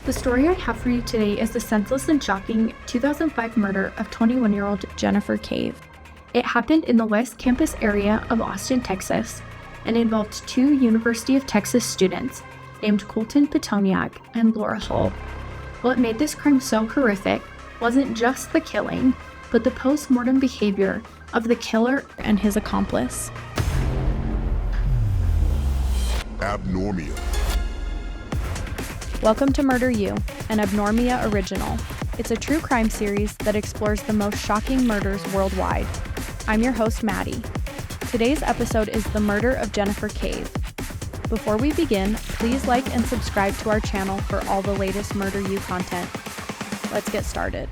The story I have for you today is the senseless and shocking 2005 murder of 21-year-old Jennifer Cave. It happened in the West Campus area of Austin, Texas, and involved two University of Texas students named Colton Pitonyak and Laura Hull. What made this crime so horrific wasn't just the killing, but the post-mortem behavior of the killer and his accomplice. Abnormia. Welcome to Murder You, an Abnormia original. It's a true crime series that explores the most shocking murders worldwide. I'm your host, Maddie. Today's episode is the murder of Jennifer Cave. Before we begin, please like and subscribe to our channel for all the latest Murder You content. Let's get started.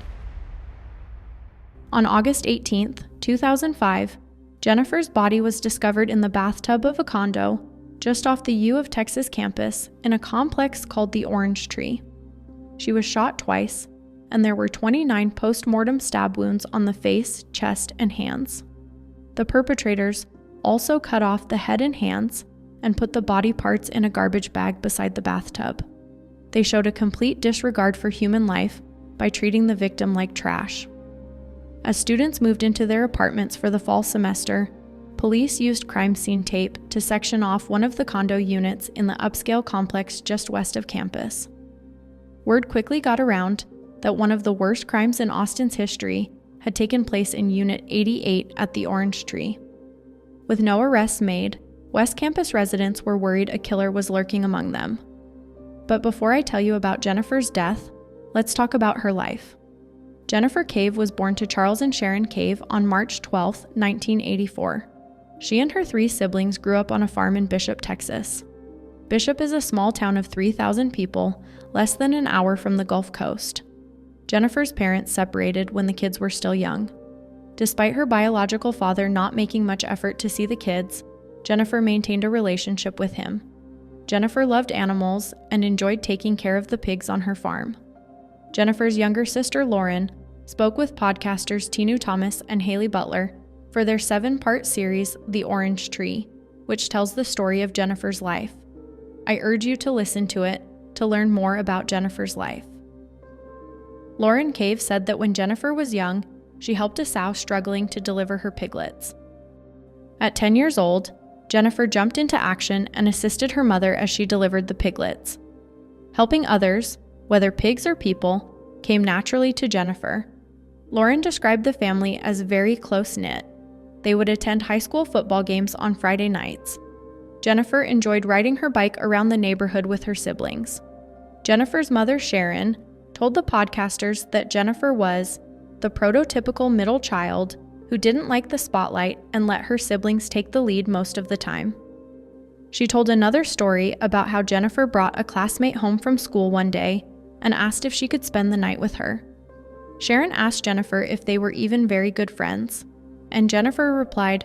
On August 18th, 2005, Jennifer's body was discovered in the bathtub of a condo just off the U of Texas campus in a complex called the Orange Tree. She was shot twice, and there were 29 post-mortem stab wounds on the face, chest, and hands. The perpetrators also cut off the head and hands and put the body parts in a garbage bag beside the bathtub. They showed a complete disregard for human life by treating the victim like trash. As students moved into their apartments for the fall semester, police used crime scene tape to section off one of the condo units in the upscale complex just west of campus. Word quickly got around that one of the worst crimes in Austin's history had taken place in Unit 88 at the Orange Tree. With no arrests made, West Campus residents were worried a killer was lurking among them. But before I tell you about Jennifer's death, let's talk about her life. Jennifer Cave was born to Charles and Sharon Cave on March 12, 1984. She and her three siblings grew up on a farm in Bishop, Texas. Bishop is a small town of 3,000 people, less than an hour from the Gulf Coast. Jennifer's parents separated when the kids were still young. Despite her biological father not making much effort to see the kids, Jennifer maintained a relationship with him. Jennifer loved animals and enjoyed taking care of the pigs on her farm. Jennifer's younger sister, Lauren, spoke with podcasters Tinu Thomas and Haley Butler for their 7-part series, The Orange Tree, which tells the story of Jennifer's life. I urge you to listen to it to learn more about Jennifer's life. Lauren Cave said that when Jennifer was young, she helped a sow struggling to deliver her piglets. At 10 years old, Jennifer jumped into action and assisted her mother as she delivered the piglets. Helping others, whether pigs or people, came naturally to Jennifer. Lauren described the family as very close-knit. They would attend high school football games on Friday nights. Jennifer enjoyed riding her bike around the neighborhood with her siblings. Jennifer's mother, Sharon, told the podcasters that Jennifer was the prototypical middle child who didn't like the spotlight and let her siblings take the lead most of the time. She told another story about how Jennifer brought a classmate home from school one day and asked if she could spend the night with her. Sharon asked Jennifer if they were even very good friends, and Jennifer replied,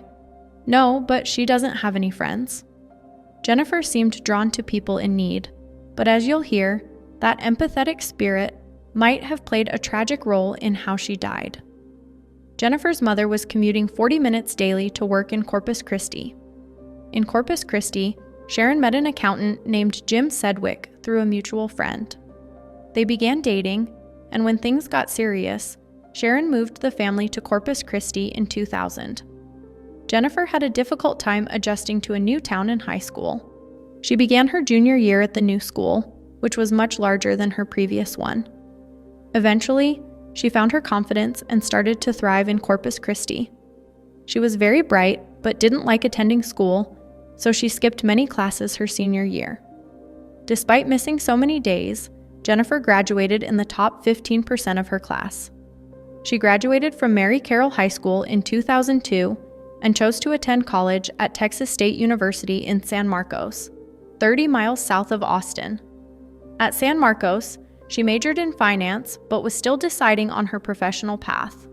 "No, but she doesn't have any friends." Jennifer seemed drawn to people in need, but as you'll hear, that empathetic spirit might have played a tragic role in how she died. Jennifer's mother was commuting 40 minutes daily to work in Corpus Christi. In Corpus Christi, Sharon met an accountant named Jim Sedgwick through a mutual friend. They began dating, and when things got serious, Sharon moved the family to Corpus Christi in 2000. Jennifer had a difficult time adjusting to a new town in high school. She began her junior year at the new school, which was much larger than her previous one. Eventually, she found her confidence and started to thrive in Corpus Christi. She was very bright, but didn't like attending school, so she skipped many classes her senior year. Despite missing so many days, Jennifer graduated in the top 15% of her class. She graduated from Mary Carroll High School in 2002 and chose to attend college at Texas State University in San Marcos, 30 miles south of Austin. At San Marcos, she majored in finance but was still deciding on her professional path.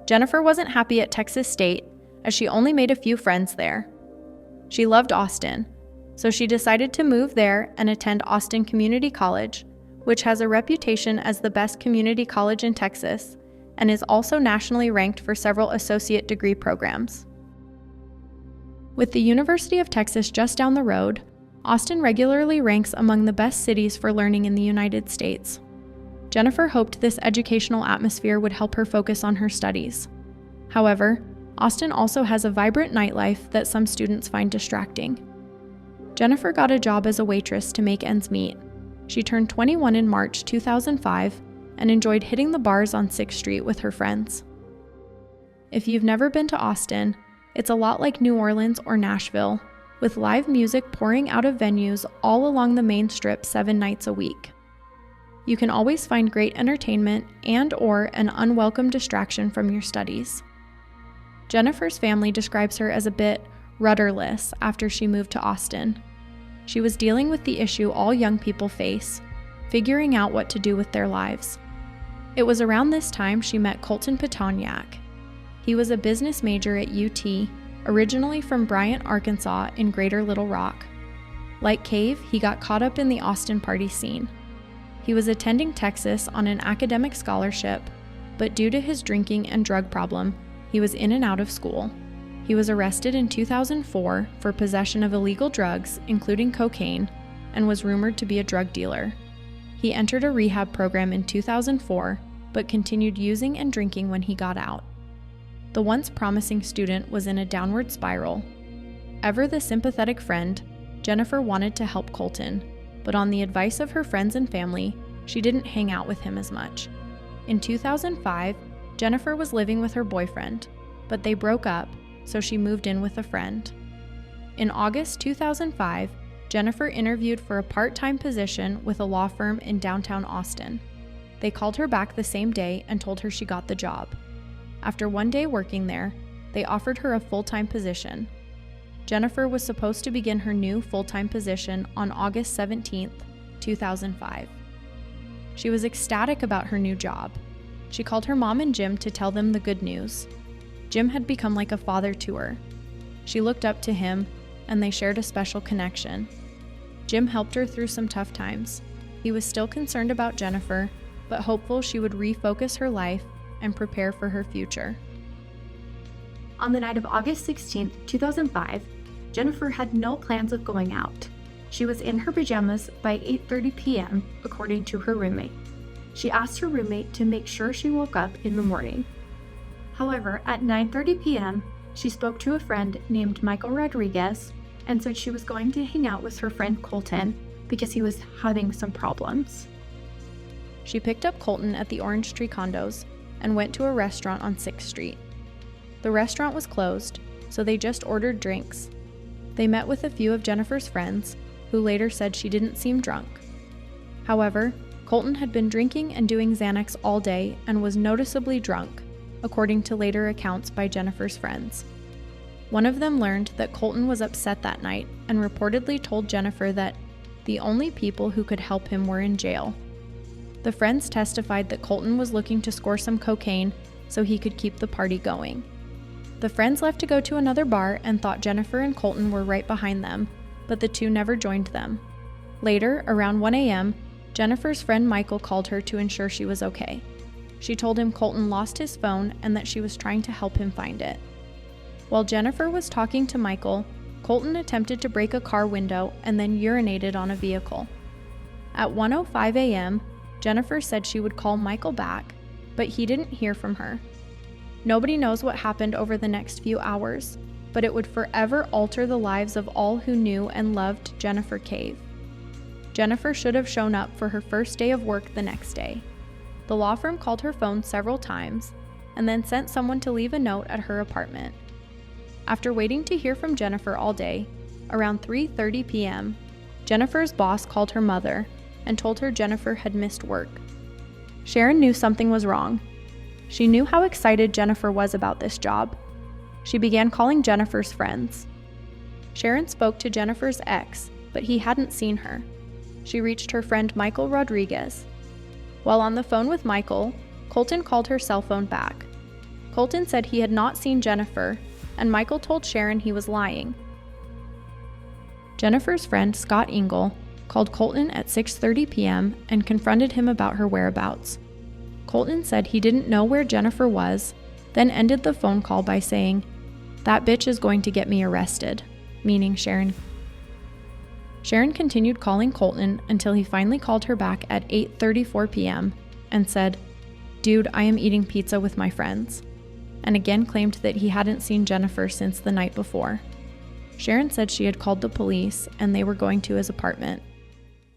Jennifer wasn't happy at Texas State as she only made a few friends there. She loved Austin, so she decided to move there and attend Austin Community College, which has a reputation as the best community college in Texas and is also nationally ranked for several associate degree programs. With the University of Texas just down the road, Austin regularly ranks among the best cities for learning in the United States. Jennifer hoped this educational atmosphere would help her focus on her studies. However, Austin also has a vibrant nightlife that some students find distracting. Jennifer got a job as a waitress to make ends meet. She turned 21 in March 2005 and enjoyed hitting the bars on 6th Street with her friends. If you've never been to Austin, it's a lot like New Orleans or Nashville, with live music pouring out of venues all along the main strip 7 nights a week. You can always find great entertainment and/or an unwelcome distraction from your studies. Jennifer's family describes her as a bit rudderless after she moved to Austin. She was dealing with the issue all young people face, figuring out what to do with their lives. It was around this time she met Colton Pitonyak. He was a business major at UT, originally from Bryant, Arkansas in Greater Little Rock. Like Cave, he got caught up in the Austin party scene. He was attending Texas on an academic scholarship, but due to his drinking and drug problem, he was in and out of school. He was arrested in 2004 for possession of illegal drugs, including cocaine, and was rumored to be a drug dealer. He entered a rehab program in 2004, but continued using and drinking when he got out. The once promising student was in a downward spiral. Ever the sympathetic friend, Jennifer wanted to help Colton, but on the advice of her friends and family, she didn't hang out with him as much. In 2005, Jennifer was living with her boyfriend, but they broke up, so she moved in with a friend. In August 2005, Jennifer interviewed for a part-time position with a law firm in downtown Austin. They called her back the same day and told her she got the job. After one day working there, they offered her a full-time position. Jennifer was supposed to begin her new full-time position on August 17, 2005. She was ecstatic about her new job. She called her mom and Jim to tell them the good news. Jim had become like a father to her. She looked up to him, and they shared a special connection. Jim helped her through some tough times. He was still concerned about Jennifer, but hopeful she would refocus her life and prepare for her future. On the night of August 16, 2005, Jennifer had no plans of going out. She was in her pajamas by 8:30 p.m., according to her roommate. She asked her roommate to make sure she woke up in the morning. However, at 9:30 p.m., she spoke to a friend named Michael Rodriguez and said she was going to hang out with her friend Colton because he was having some problems. She picked up Colton at the Orange Tree condos and went to a restaurant on 6th Street. The restaurant was closed, so they just ordered drinks. They met with a few of Jennifer's friends, who later said she didn't seem drunk. However, Colton had been drinking and doing Xanax all day and was noticeably drunk, according to later accounts by Jennifer's friends. One of them learned that Colton was upset that night and reportedly told Jennifer that the only people who could help him were in jail. The friends testified that Colton was looking to score some cocaine so he could keep the party going. The friends left to go to another bar and thought Jennifer and Colton were right behind them, but the two never joined them. Later, around 1 a.m., Jennifer's friend Michael called her to ensure she was okay. She told him Colton lost his phone and that she was trying to help him find it. While Jennifer was talking to Michael, Colton attempted to break a car window and then urinated on a vehicle. At 1:05 a.m., Jennifer said she would call Michael back, but he didn't hear from her. Nobody knows what happened over the next few hours, but it would forever alter the lives of all who knew and loved Jennifer Cave. Jennifer should have shown up for her first day of work the next day. The law firm called her phone several times and then sent someone to leave a note at her apartment. After waiting to hear from Jennifer all day, around 3:30 p.m., Jennifer's boss called her mother and told her Jennifer had missed work. Sharon knew something was wrong. She knew how excited Jennifer was about this job. She began calling Jennifer's friends. Sharon spoke to Jennifer's ex, but he hadn't seen her. She reached her friend Michael Rodriguez. While on the phone with Michael, Colton called her cell phone back. Colton said he had not seen Jennifer, and Michael told Sharon he was lying. Jennifer's friend Scott Engel called Colton at 6:30 p.m. and confronted him about her whereabouts. Colton said he didn't know where Jennifer was, then ended the phone call by saying, "That bitch is going to get me arrested," meaning Sharon. Sharon continued calling Colton until he finally called her back at 8:34 p.m. and said, "Dude, I am eating pizza with my friends," and again claimed that he hadn't seen Jennifer since the night before. Sharon said she had called the police and they were going to his apartment.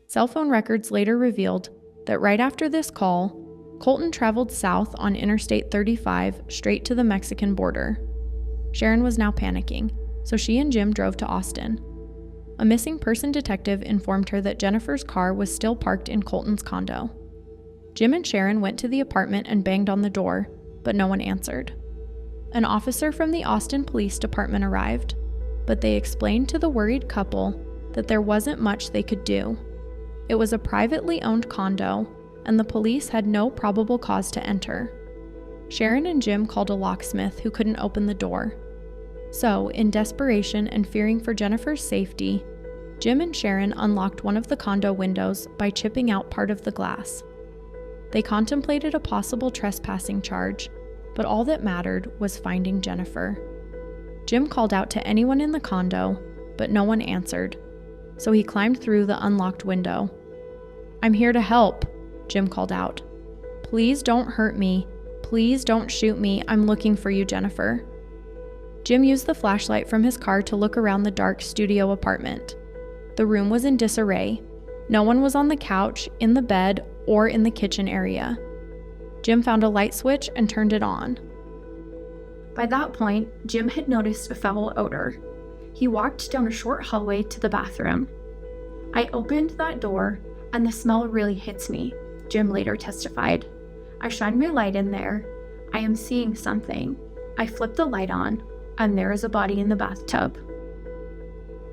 Cell phone records later revealed that right after this call, Colton traveled south on Interstate 35 straight to the Mexican border. Sharon was now panicking, so she and Jim drove to Austin. A missing person detective informed her that Jennifer's car was still parked in Colton's condo. Jim and Sharon went to the apartment and banged on the door, but no one answered. An officer from the Austin Police Department arrived, but they explained to the worried couple that there wasn't much they could do. It was a privately owned condo, and the police had no probable cause to enter. Sharon and Jim called a locksmith who couldn't open the door. So, in desperation and fearing for Jennifer's safety, Jim and Sharon unlocked one of the condo windows by chipping out part of the glass. They contemplated a possible trespassing charge, but all that mattered was finding Jennifer. Jim called out to anyone in the condo, but no one answered, so he climbed through the unlocked window. "I'm here to help," Jim called out. "Please don't hurt me. Please don't shoot me. I'm looking for you, Jennifer." Jim used the flashlight from his car to look around the dark studio apartment. The room was in disarray. No one was on the couch, in the bed, or in the kitchen area. Jim found a light switch and turned it on. By that point, Jim had noticed a foul odor. He walked down a short hallway to the bathroom. "I opened that door, and the smell really hits me," Jim later testified. "I shine my light in there. I am seeing something. I flip the light on, and there is a body in the bathtub."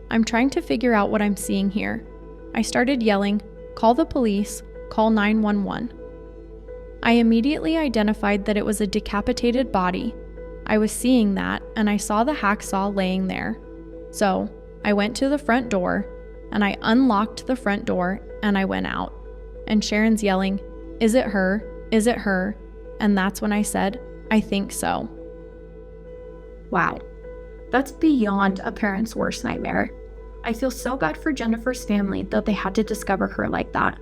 "I'm trying to figure out what I'm seeing here. I started yelling, 'Call the police, call 911. I immediately identified that it was a decapitated body. I was seeing that, and I saw the hacksaw laying there. So, I went to the front door, and I unlocked the front door, and I went out. And Sharon's yelling, 'Is it her? Is it her?' And that's when I said, 'I think so.'" Wow, that's beyond a parent's worst nightmare. I feel so bad for Jennifer's family that they had to discover her like that.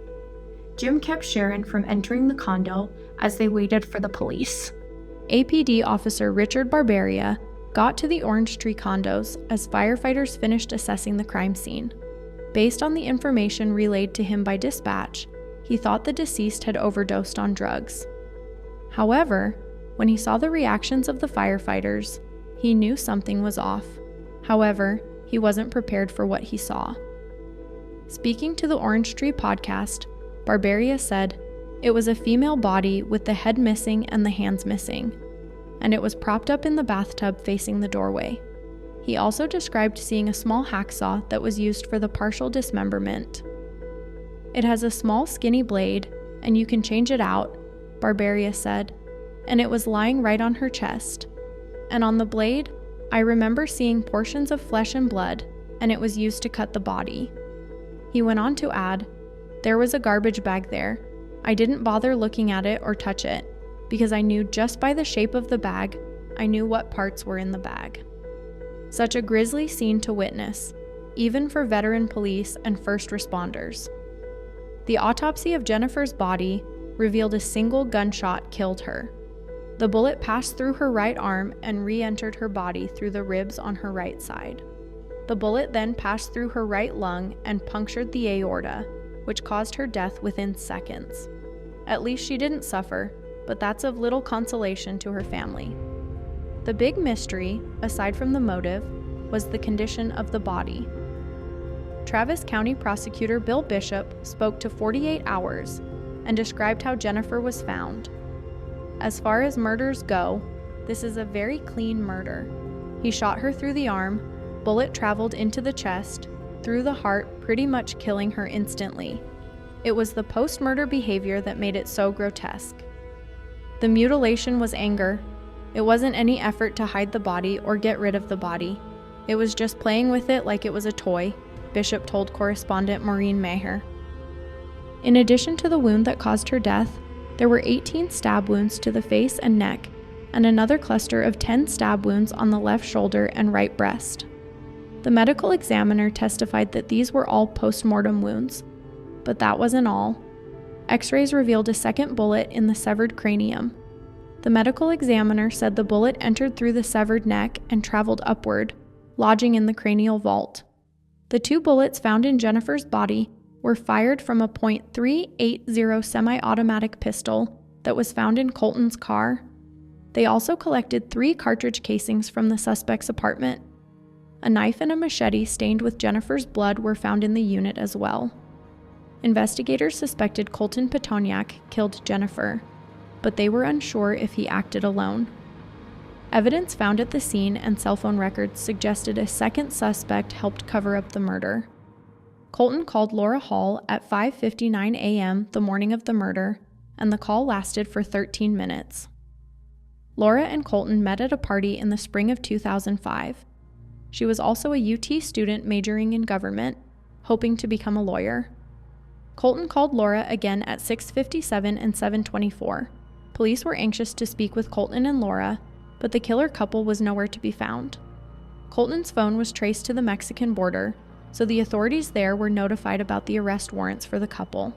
Jim kept Sharon from entering the condo as they waited for the police. APD officer Richard Barberia got to the Orange Tree condos as firefighters finished assessing the crime scene. Based on the information relayed to him by dispatch, he thought the deceased had overdosed on drugs. However, when he saw the reactions of the firefighters, he knew something was off. However, he wasn't prepared for what he saw. Speaking to the Orange Tree podcast, Barberia said, "It was a female body with the head missing and the hands missing, and it was propped up in the bathtub facing the doorway." He also described seeing a small hacksaw that was used for the partial dismemberment. "It has a small skinny blade, and you can change it out," Barberia said, "and it was lying right on her chest. And on the blade, I remember seeing portions of flesh and blood, and it was used to cut the body." He went on to add, "There was a garbage bag there. I didn't bother looking at it or touch it, because I knew just by the shape of the bag, I knew what parts were in the bag." Such a grisly scene to witness, even for veteran police and first responders. The autopsy of Jennifer's body revealed a single gunshot killed her. The bullet passed through her right arm and re-entered her body through the ribs on her right side. The bullet then passed through her right lung and punctured the aorta, which caused her death within seconds. At least she didn't suffer, but that's of little consolation to her family. The big mystery, aside from the motive, was the condition of the body. Travis County Prosecutor Bill Bishop spoke to 48 Hours and described how Jennifer was found. "As far as murders go, this is a very clean murder. He shot her through the arm, bullet traveled into the chest, through the heart, pretty much killing her instantly. It was the post-murder behavior that made it so grotesque. The mutilation was anger. It wasn't any effort to hide the body or get rid of the body. It was just playing with it like it was a toy," Bishop told correspondent Maureen Maher. In addition to the wound that caused her death, there were 18 stab wounds to the face and neck, and another cluster of 10 stab wounds on the left shoulder and right breast. The medical examiner testified that these were all post-mortem wounds. But that wasn't all. X-rays revealed a second bullet in the severed cranium. The medical examiner said the bullet entered through the severed neck and traveled upward, lodging in the cranial vault. The 2 bullets found in Jennifer's body were fired from a .380 semi-automatic pistol that was found in Colton's car. They also collected 3 cartridge casings from the suspect's apartment. A knife and a machete stained with Jennifer's blood were found in the unit as well. Investigators suspected Colton Pitonyak killed Jennifer, but they were unsure if he acted alone. Evidence found at the scene and cell phone records suggested a second suspect helped cover up the murder. Colton called Laura Hall at 5:59 a.m. the morning of the murder, and the call lasted for 13 minutes. Laura and Colton met at a party in the spring of 2005. She was also a UT student majoring in government, hoping to become a lawyer. Colton called Laura again at 6:57 and 7:24. Police were anxious to speak with Colton and Laura, but the killer couple was nowhere to be found. Colton's phone was traced to the Mexican border, so the authorities there were notified about the arrest warrants for the couple.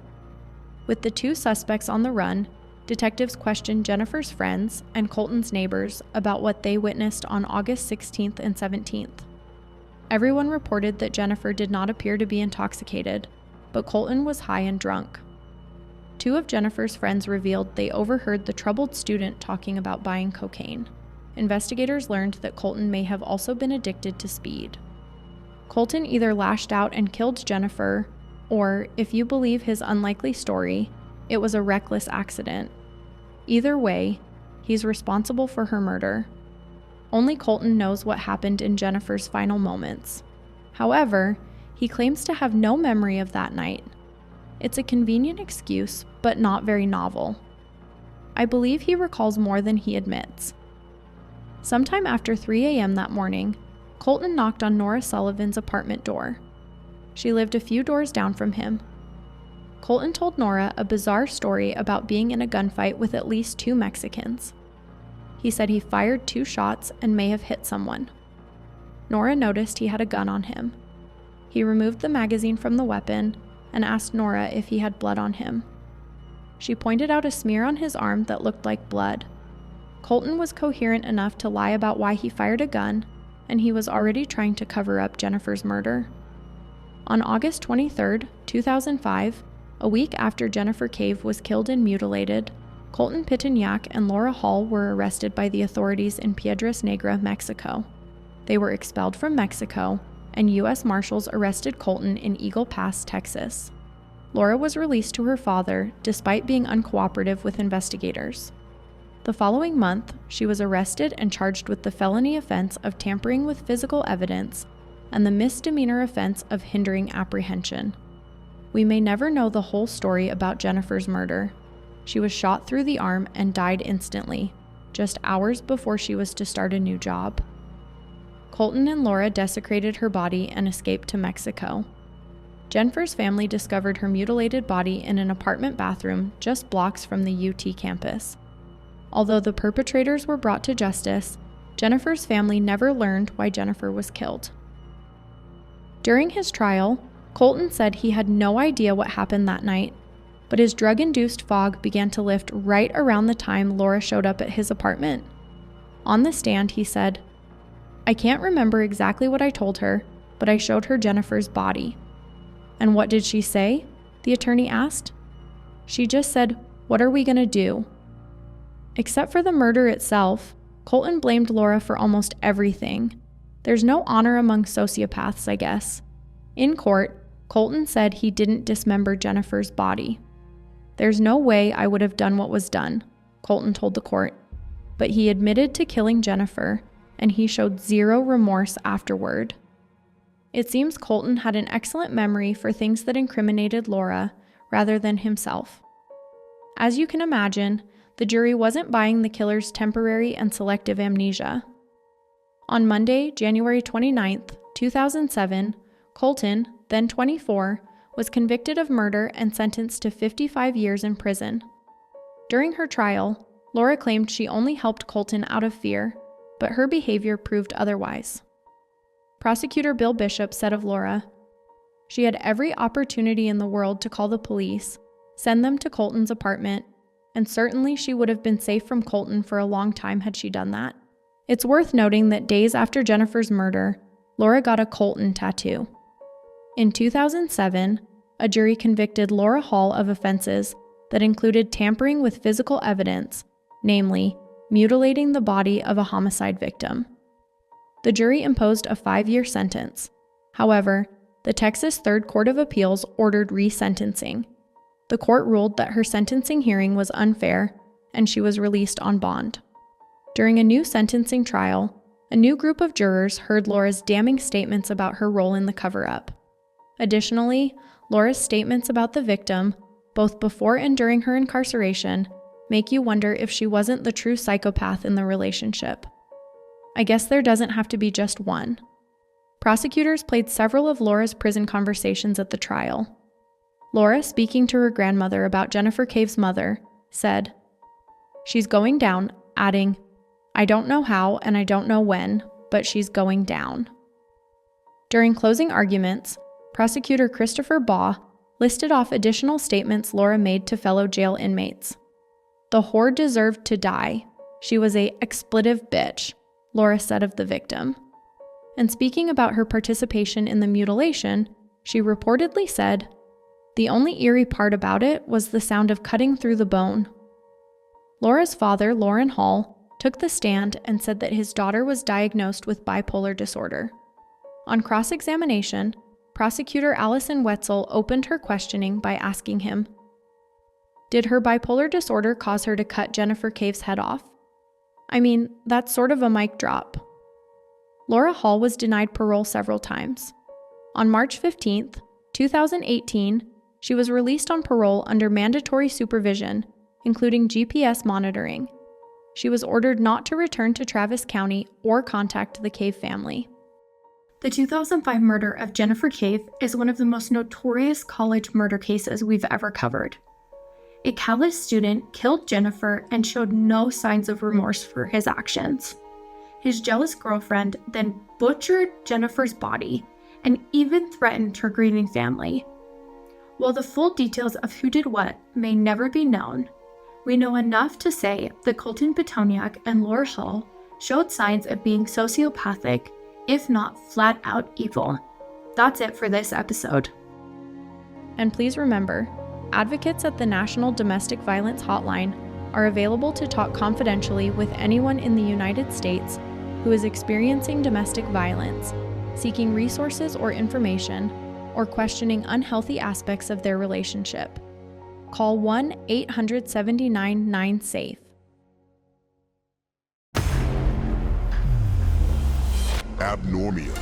With the 2 suspects on the run, detectives questioned Jennifer's friends and Colton's neighbors about what they witnessed on August 16th and 17th. Everyone reported that Jennifer did not appear to be intoxicated, but Colton was high and drunk. 2 of Jennifer's friends revealed they overheard the troubled student talking about buying cocaine. Investigators learned that Colton may have also been addicted to speed. Colton either lashed out and killed Jennifer, or, if you believe his unlikely story, it was a reckless accident. Either way, he's responsible for her murder. Only Colton knows what happened in Jennifer's final moments. However, he claims to have no memory of that night. It's a convenient excuse, but not very novel. I believe he recalls more than he admits. Sometime after 3 a.m. that morning, Colton knocked on Nora Sullivan's apartment door. She lived a few doors down from him. Colton told Nora a bizarre story about being in a gunfight with at least 2 Mexicans. He said he fired 2 shots and may have hit someone. Nora noticed he had a gun on him. He removed the magazine from the weapon and asked Nora if he had blood on him. She pointed out a smear on his arm that looked like blood. Colton was coherent enough to lie about why he fired a gun, and he was already trying to cover up Jennifer's murder. On August 23, 2005, a week after Jennifer Cave was killed and mutilated, Colton Pitonyak and Laura Hall were arrested by the authorities in Piedras Negras, Mexico. They were expelled from Mexico, and U.S. Marshals arrested Colton in Eagle Pass, Texas. Laura was released to her father despite being uncooperative with investigators. The following month, she was arrested and charged with the felony offense of tampering with physical evidence and the misdemeanor offense of hindering apprehension. We may never know the whole story about Jennifer's murder. She was shot through the arm and died instantly, just hours before she was to start a new job. Colton and Laura desecrated her body and escaped to Mexico. Jennifer's family discovered her mutilated body in an apartment bathroom just blocks from the UT campus. Although the perpetrators were brought to justice, Jennifer's family never learned why Jennifer was killed. During his trial, Colton said he had no idea what happened that night, but his drug-induced fog began to lift right around the time Laura showed up at his apartment. On the stand, he said, "I can't remember exactly what I told her, but I showed her Jennifer's body." "And what did she say?" the attorney asked. "She just said, 'What are we going to do?'" Except for the murder itself, Colton blamed Laura for almost everything. There's no honor among sociopaths, I guess. In court, Colton said he didn't dismember Jennifer's body. "There's no way I would have done what was done," Colton told the court. But he admitted to killing Jennifer, and he showed zero remorse afterward. It seems Colton had an excellent memory for things that incriminated Laura rather than himself. As you can imagine, the jury wasn't buying the killer's temporary and selective amnesia. On Monday, January 29, 2007, Colton, then 24, was convicted of murder and sentenced to 55 years in prison. During her trial, Laura claimed she only helped Colton out of fear, but her behavior proved otherwise. Prosecutor Bill Bishop said of Laura, "She had every opportunity in the world to call the police, send them to Colton's apartment, and certainly she would have been safe from Colton for a long time had she done that." It's worth noting that days after Jennifer's murder, Laura got a Colton tattoo. In 2007, a jury convicted Laura Hall of offenses that included tampering with physical evidence, namely, mutilating the body of a homicide victim. The jury imposed a 5-year sentence. However, the Texas Third Court of Appeals ordered resentencing. The court ruled that her sentencing hearing was unfair, and she was released on bond. During a new sentencing trial, a new group of jurors heard Laura's damning statements about her role in the cover-up. Additionally, Laura's statements about the victim, both before and during her incarceration, make you wonder if she wasn't the true psychopath in the relationship. I guess there doesn't have to be just one. Prosecutors played several of Laura's prison conversations at the trial. Laura, speaking to her grandmother about Jennifer Cave's mother, said, "She's going down," adding, "I don't know how and I don't know when, but she's going down." During closing arguments, Prosecutor Christopher Baugh listed off additional statements Laura made to fellow jail inmates. "The whore deserved to die. She was a expletive bitch," Laura said of the victim. And speaking about her participation in the mutilation, she reportedly said, "The only eerie part about it was the sound of cutting through the bone." Laura's father, Loren Hall, took the stand and said that his daughter was diagnosed with bipolar disorder. On cross-examination, Prosecutor Allison Wetzel opened her questioning by asking him, "Did her bipolar disorder cause her to cut Jennifer Cave's head off? I mean, that's sort of a mic drop." Laura Hall was denied parole several times. On March 15th, 2018, she was released on parole under mandatory supervision, including GPS monitoring. She was ordered not to return to Travis County or contact the Cave family. The 2005 murder of Jennifer Cave is one of the most notorious college murder cases we've ever covered. A callous student killed Jennifer and showed no signs of remorse for his actions. His jealous girlfriend then butchered Jennifer's body and even threatened her grieving family. While the full details of who did what may never be known, we know enough to say that Colton Pitonyak and Laura Hall showed signs of being sociopathic, if not flat out evil. That's it for this episode. And please remember, advocates at the National Domestic Violence Hotline are available to talk confidentially with anyone in the United States who is experiencing domestic violence, seeking resources or information, or questioning unhealthy aspects of their relationship. Call 1-800-79-9-SAFE. Abnormia.